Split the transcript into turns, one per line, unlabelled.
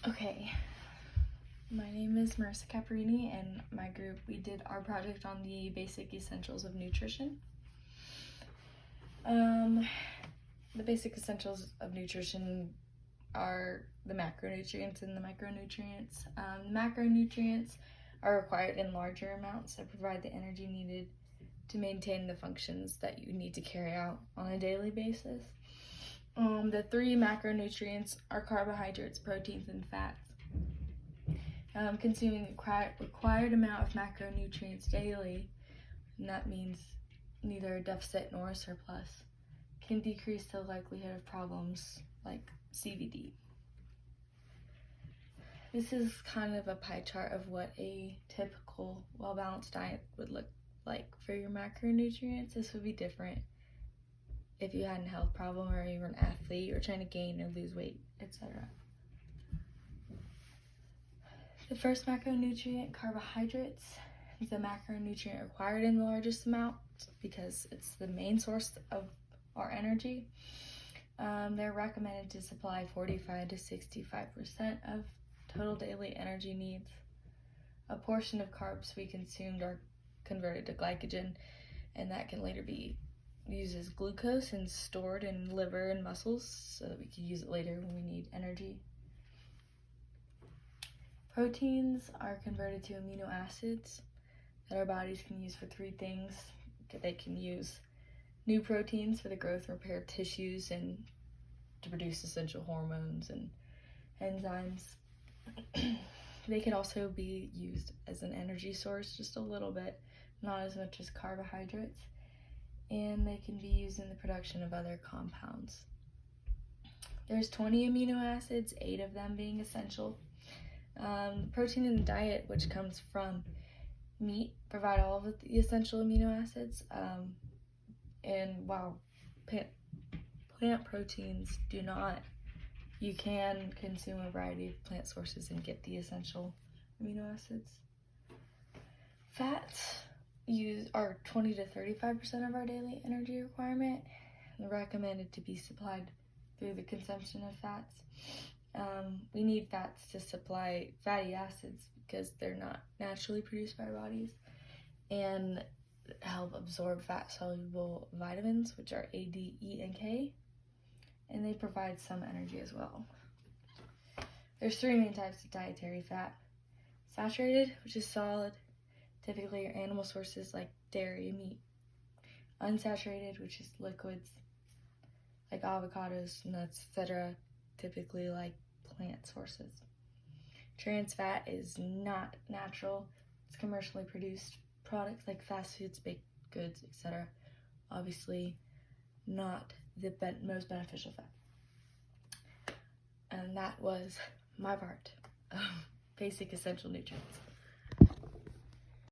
Okay, my name is Marissa Caparini, and my group, we did our project on the basic essentials of nutrition. The basic essentials of nutrition are the macronutrients and the micronutrients. The macronutrients are required in larger amounts that provide the energy needed to maintain the functions that you need to carry out on a daily basis. The three macronutrients are carbohydrates, proteins, and fats. Consuming the required amount of macronutrients daily, and that means neither a deficit nor a surplus, can decrease the likelihood of problems like CVD. This is kind of a pie chart of what a typical well-balanced diet would look like for your macronutrients. This would be different if you had a health problem, or you were an athlete, or trying to gain or lose weight, etc. The first macronutrient, carbohydrates, is the macronutrient required in the largest amount because it's the main source of our energy. They're recommended to supply 45 to 65% of total daily energy needs. A portion of carbs we consumed are converted to glycogen, and that can later be used as glucose and stored in liver and muscles so that we can use it later when we need energy. Proteins are converted to amino acids that our bodies can use for three things. They can use new proteins for the growth and repair of tissues and to produce essential hormones and enzymes. They can also be used as an energy source, just a little bit, not as much as carbohydrates, and they can be used in the production of other compounds. There's 20 amino acids, 8 of them being essential. Protein in the diet, which comes from meat, provide all of the essential amino acids, and while plant proteins do not, you can consume a variety of plant sources and get the essential amino acids. Fats are 20 to 35% of our daily energy requirement, and recommended to be supplied through the consumption of fats. We need fats to supply fatty acids because they're not naturally produced by our bodies, and help absorb fat-soluble vitamins, which are A, D, E, and K, and they provide some energy as well. There's 3 main types of dietary fat. Saturated, which is solid, typically your animal sources like dairy and meat. Unsaturated, which is liquids like avocados, nuts, etc., typically like plant sources. Trans fat is not natural. It's commercially produced products like fast foods, baked goods, etc. Obviously not the most beneficial fat. And that was my part of basic essential nutrients.